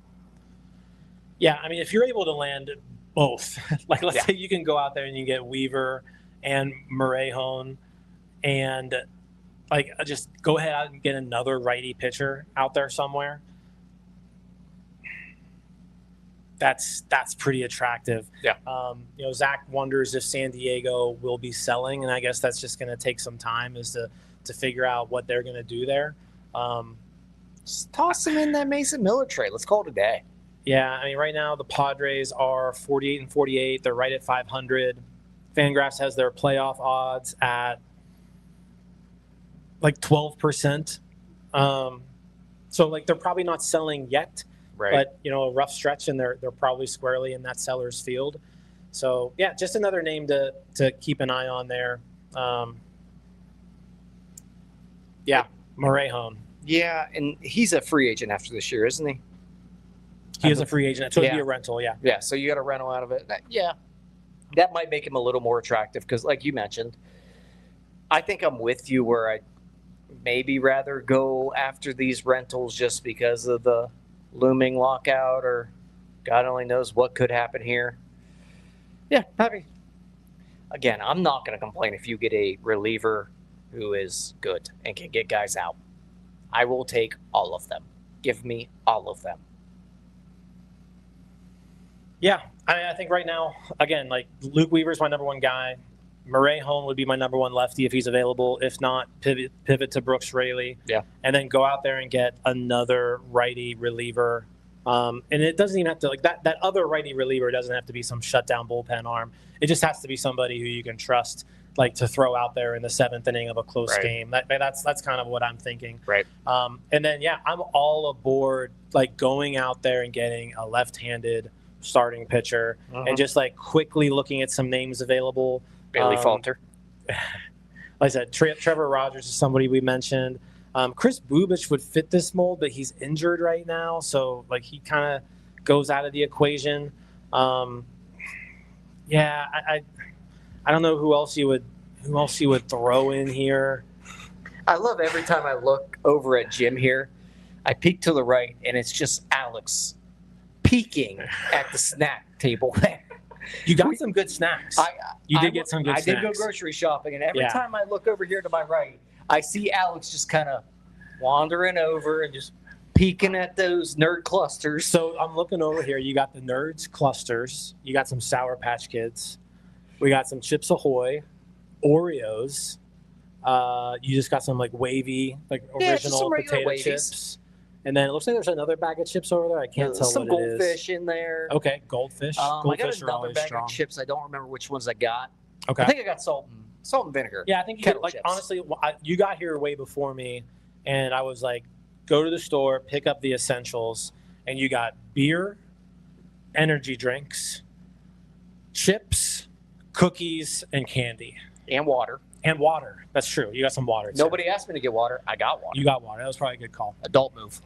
Yeah, if you're able to land both, let's say you can go out there and you get Weaver and Morejon, and just go ahead out and get another righty pitcher out there somewhere. That's pretty attractive. Yeah. Zach wonders if San Diego will be selling, and I guess that's just going to take some time to figure out what they're going to do there. Just toss him in that Mason Miller trade. Let's call it a day. Yeah, right now the Padres are 48-48. They're right at 500. Fangraphs has their playoff odds at 12%. So they're probably not selling yet. Right. But, a rough stretch, and they're probably squarely in that seller's field. So, yeah, just another name to keep an eye on there. Morejon. Yeah, and he's a free agent after this year, isn't he? He is a free agent, so it'd be a rental, yeah. Yeah, so you got a rental out of it. That might make him a little more attractive because, like you mentioned, I think I'm with you where I'd maybe rather go after these rentals just because of the looming lockout, or God only knows what could happen here. Yeah, happy. Again, I'm not going to complain if you get a reliever who is good and can get guys out. I will take all of them. Give me all of them. Yeah, I think right now, again, Luke Weaver's my number one guy. Morejon would be my number one lefty if he's available. If not, pivot to Brooks Raley. Yeah. And then go out there and get another righty reliever. And it doesn't even have to, like, that other righty reliever doesn't have to be some shutdown bullpen arm. It just has to be somebody who you can trust, like, to throw out there in the 7th inning of a close game. That's kind of what I'm thinking. Right. And then, yeah, I'm all aboard, like, going out there and getting a left-handed starting pitcher and just, like, quickly looking at some names available. Bailey Falter. Like I said, Trevor Rogers is somebody we mentioned. Chris Bubich would fit this mold, but he's injured right now, so like he kind of goes out of the equation. I don't know who else you would throw in here. I love every time I look over at Jim here, I peek to the right, and it's just Alex peeking at the snack table there. You got some good snacks. You did get some good snacks. I did go grocery shopping, and every time I look over here to my right, I see Alex just kind of wandering over and just peeking at those nerd clusters. So I'm looking over here. You got the Nerds clusters. You got some Sour Patch Kids. We got some Chips Ahoy, Oreos. You just got some like wavy, like original potato chips. And then it looks like there's another bag of chips over there. I can't tell some what it is. goldfish in there. Okay, goldfish. I Goldfish got are always another bag strong. of chips. I don't remember which ones I got. Okay. I think I got salt and vinegar. Yeah, I think you Kettle did. Like, chips. honestly, you got here way before me, and I was like, go to the store, pick up the essentials, and you got beer, energy drinks, chips, cookies, and candy. And water. And water. That's true. You got some water, too. Nobody asked me to get water. I got water. You got water. That was probably a good call. Adult move.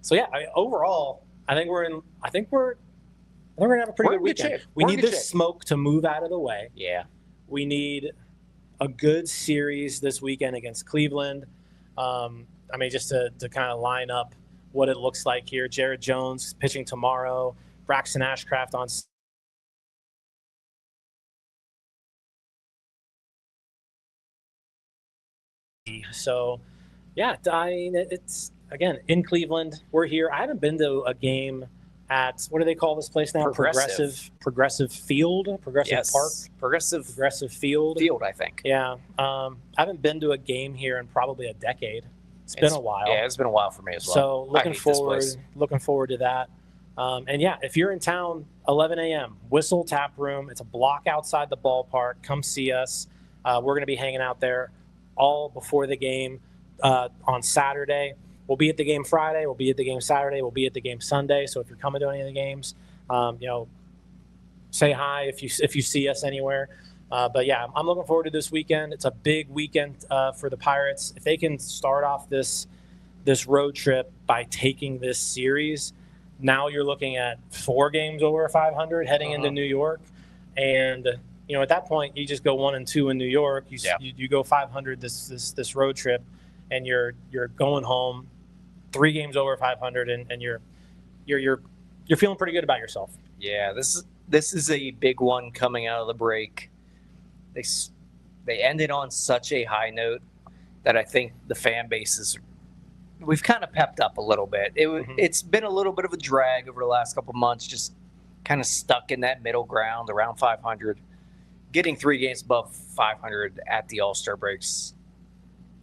So, yeah, overall, I think we're going to have a pretty good weekend. We need this smoke to move out of the way. Yeah. We need a good series this weekend against Cleveland. Just to kind of line up what it looks like here. Jared Jones pitching tomorrow. Braxton Ashcraft on. So, yeah, it's, again, in Cleveland. We're here. I haven't been to a game at, what do they call this place now? Progressive Field? Progressive Park? Progressive Field. Field, I think. Yeah. I haven't been to a game here in probably a decade. It's been a while. Yeah, it's been a while for me as well. So looking forward to that. And yeah, if you're in town, 11 a.m., Whistle Tap Room. It's a block outside the ballpark. Come see us. We're going to be hanging out there all before the game on Saturday. We'll be at the game Friday. We'll be at the game Saturday. We'll be at the game Sunday. So if you're coming to any of the games, say hi if you see us anywhere. But yeah, I'm looking forward to this weekend. It's a big weekend for the Pirates. If they can start off this road trip by taking this series, now you're looking at 4 games over 500 heading into New York, and at that point you just go 1-2 in New York. You go 500 this road trip, and you're going home 3 games over 500, and you're feeling pretty good about yourself. Yeah, this is a big one coming out of the break. They ended on such a high note that I think the fan base we've kind of pepped up a little bit. It's been a little bit of a drag over the last couple months, just kind of stuck in that middle ground around 500. Getting 3 games above 500 at the All-Star breaks.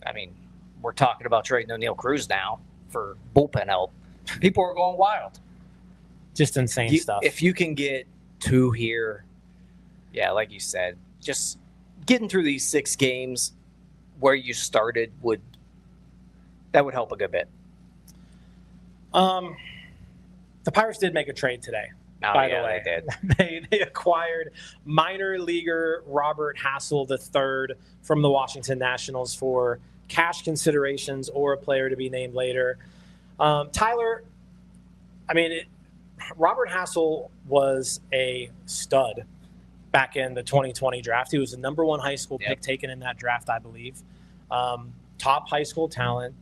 I mean, we're talking about trading Oneil Cruz now for bullpen help. People are going wild. Just insane stuff. If you can get 2 here, yeah, like you said, just getting through these 6 games where you started would help a good bit. The Pirates did make a trade today. By the way, they did. They acquired minor leaguer Robert Hassell III from the Washington Nationals for cash considerations or a player to be named later. Tyler, Robert Hassell was a stud back in the 2020 draft. He was the number 1 high school pick taken in that draft, I believe. Top high school talent.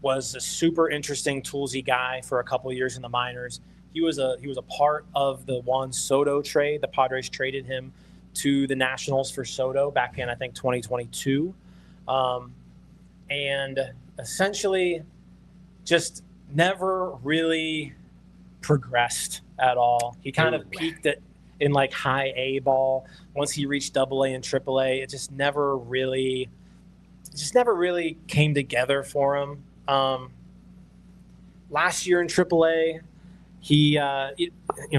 Was a super interesting toolsy guy for a couple of years in the minors. He was a part of the Juan Soto trade. The Padres traded him to the Nationals for Soto back in, I think, 2022. And essentially just never really progressed at all. He kind of peaked in like high A ball. Once he reached AA and AAA, it just never really came together for him. Last year in AAA, he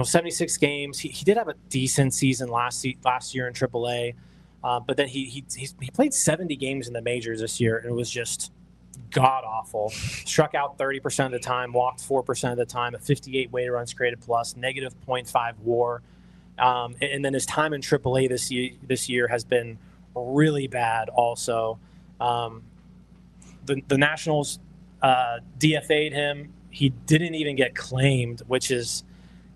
76 games. He did have a decent season last year in AAA, but then he played 70 games in the majors this year, and it was just god awful. Struck out 30% of the time, walked 4% of the time, a 58 weighted runs created plus, negative .5 WAR, and then his time in AAA this year has been really bad. Also, the Nationals DFA'd him. He didn't even get claimed, which is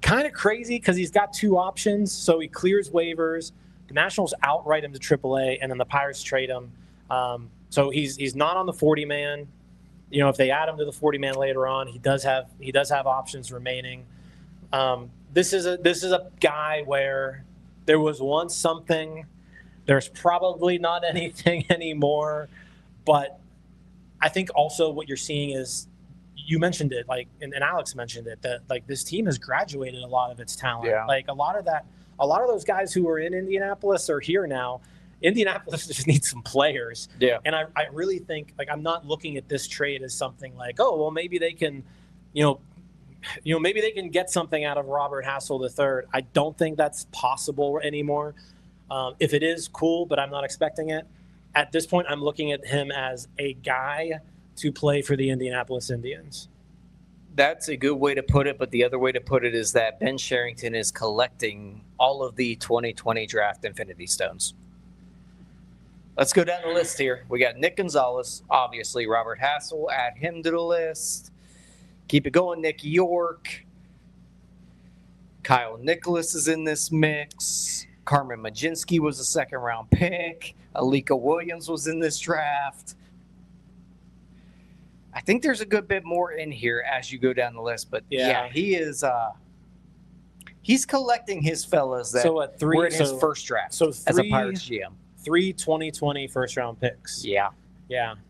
kind of crazy because he's got 2 options. So he clears waivers. The Nationals outright him to AAA, and then the Pirates trade him. So he's not on the 40-man. If they add him to the 40-man later on, he does have options remaining. This is a guy where there was once something. There's probably not anything anymore, but I think also what you're seeing is, you mentioned it, and Alex mentioned it, that this team has graduated a lot of its talent. Yeah. A lot of those guys who were in Indianapolis are here now. Indianapolis just needs some players. Yeah. And I really think, I'm not looking at this trade as something like, oh, well, maybe they can, maybe they can get something out of Robert Hassell III. I don't think that's possible anymore. If it is, cool, but I'm not expecting it. At this point, I'm looking at him as a guy to play for the Indianapolis Indians. That's a good way to put it, but the other way to put it is that Ben Cherington is collecting all of the 2020 draft Infinity Stones. Let's go down the list here. We got Nick Gonzalez, obviously. Robert Hassell, add him to the list. Keep it going, Nick York. Kyle Nicholas is in this mix. Carmen Majinski was a second-round pick. Alika Williams was in this draft. I think there's a good bit more in here as you go down the list, but yeah he is. He's collecting his fellas that were in his first draft as a Pirates GM. 3 2020 first-round picks. Yeah.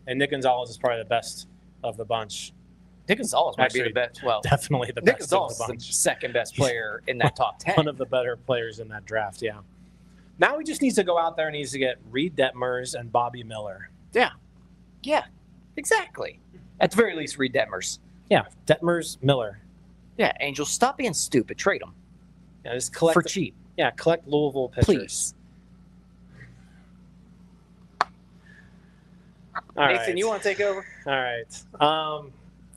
And Nick Gonzalez is probably the best of the bunch. Nick Gonzalez might be the best. Well, definitely the Nick best Gonzalez of the is bunch. the second best player in that top 10. One of the better players in that draft. Yeah. Now he just needs to go out there and needs to get Reed Detmers and Bobby Miller. Yeah, exactly. At the very least, Reed Detmers. Yeah, Detmers, Miller. Yeah, Angels, stop being stupid. Trade them. Yeah, just collect for cheap. Yeah, collect Louisville pitchers. Please. All Nathan, right. you want to take over? All right.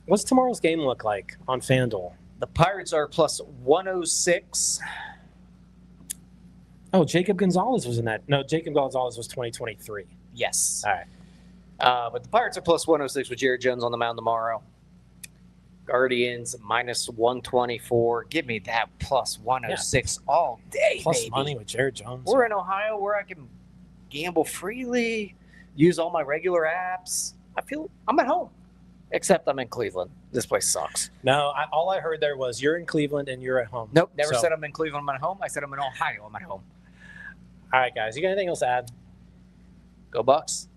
What's tomorrow's game look like on FanDuel? The Pirates are plus 106. Oh, Jacob Gonzalez was in that. No, Jacob Gonzalez was 2023. Yes. All right. But the Pirates are plus 106 with Jared Jones on the mound tomorrow. Guardians minus 124. Give me that plus 106 all day, Plus baby. money with Jared Jones. We're in Ohio where I can gamble freely, use all my regular apps. I'm at home, except I'm in Cleveland. This place sucks. No, all I heard there was you're in Cleveland and you're at home. Nope, never So- said I'm in Cleveland, I'm at home. I said I'm in Ohio, I'm at home. All right, guys. You got anything else to add? Go Bucks.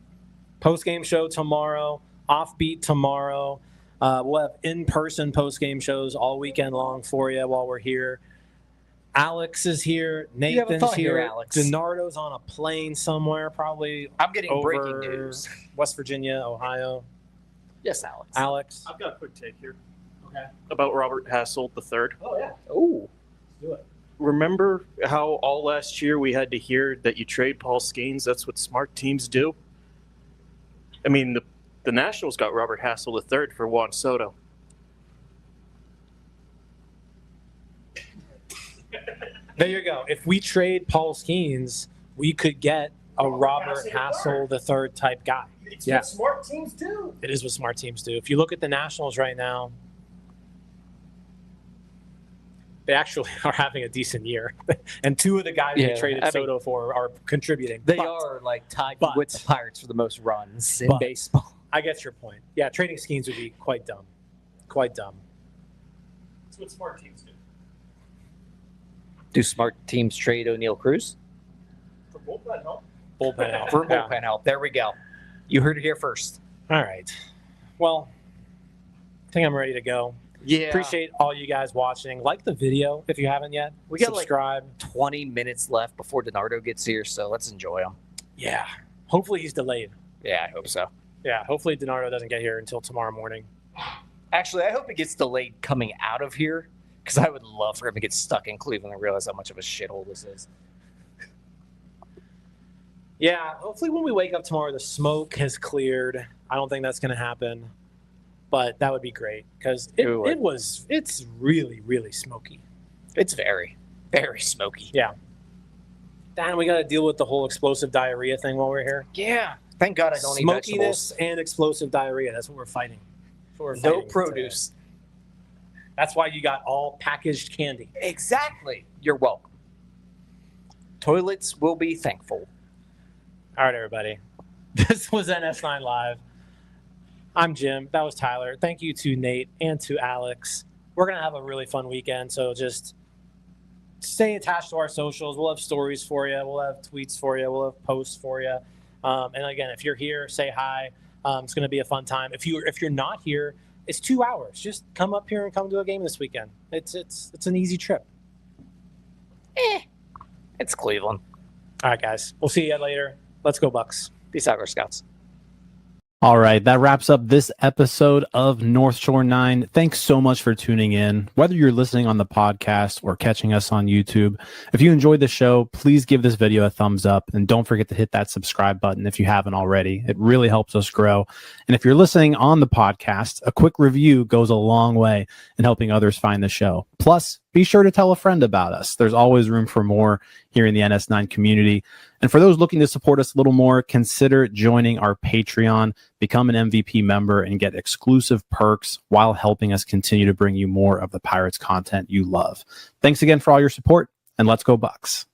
Post-game show tomorrow. Offbeat tomorrow. We'll have in-person post-game shows all weekend long for you while we're here. Alex is here. You have a Nathan's thought here, here. Alex. DiNardo's on a plane somewhere, probably I'm getting over breaking news. West Virginia, Ohio. Yes, Alex. Alex. I've got a quick take here. Okay. About Robert Hassell III. Oh, yeah. Ooh. Let's do it. Remember how all last year we had to hear that you trade Paul Skeens? That's what smart teams do. I mean, the Nationals got Robert Hassell III for Juan Soto. There you go. If we trade Paul Skeens, we could get a Robert Hassell Hassell III type guy. It's Yeah. what smart teams do. It is what smart teams do. If you look at the Nationals right now, they actually are having a decent year. And 2 of the guys they Yeah, traded I mean, Soto for are contributing. They But are like tied but- with the Pirates for the most runs in but- baseball. I get your point. Yeah, trading Skeens would be quite dumb. Quite dumb. It's what smart teams do. Do smart teams trade Oneil Cruz? For bullpen help. Bullpen help. For Yeah. bullpen help. There we go. You heard it here first. All right. Well, I think I'm ready to go. Yeah. Appreciate all you guys watching. Like the video if you haven't yet. We got like subscribe. 20 minutes left before DiNardo gets here, so let's enjoy him. Yeah. Hopefully he's delayed. Yeah, I hope so. Yeah. Hopefully DiNardo doesn't get here until tomorrow morning. Actually, I hope it gets delayed coming out of here, because I would love for him to get stuck in Cleveland and realize how much of a shithole this is. Yeah. Hopefully when we wake up tomorrow, the smoke has cleared. I don't think that's going to happen, but that would be great because it's really, really smoky. It's very, very smoky. Yeah. Dan, we got to deal with the whole explosive diarrhea thing while we're here. Yeah. Thank God I don't eat vegetables. Smokiness and explosive diarrhea. That's what we're fighting. That's what we're No fighting produce. today. That's why you got all packaged candy. Exactly. You're welcome. Toilets will be thankful. All right, everybody. This was NS9 Live. I'm Jim. That was Tyler. Thank you to Nate and to Alex. We're going to have a really fun weekend, so just stay attached to our socials. We'll have stories for you. We'll have tweets for you. We'll have posts for you. And again, if you're here, say hi. It's going to be a fun time. If you're not here, it's 2 hours. Just come up here and come to a game this weekend. It's an easy trip. It's Cleveland. All right, guys. We'll see you later. Let's go, Bucks. Peace out, Girl Scouts. All right, that wraps up this episode of North Shore 9. Thanks so much for tuning in. Whether you're listening on the podcast or catching us on YouTube, if you enjoyed the show, please give this video a thumbs up and don't forget to hit that subscribe button if you haven't already. It really helps us grow. And if you're listening on the podcast, a quick review goes a long way in helping others find the show. Plus, be sure to tell a friend about us. There's always room for more here in the NS9 community. And for those looking to support us a little more, consider joining our Patreon, become an MVP member, and get exclusive perks while helping us continue to bring you more of the Pirates content you love. Thanks again for all your support, and let's go Bucks.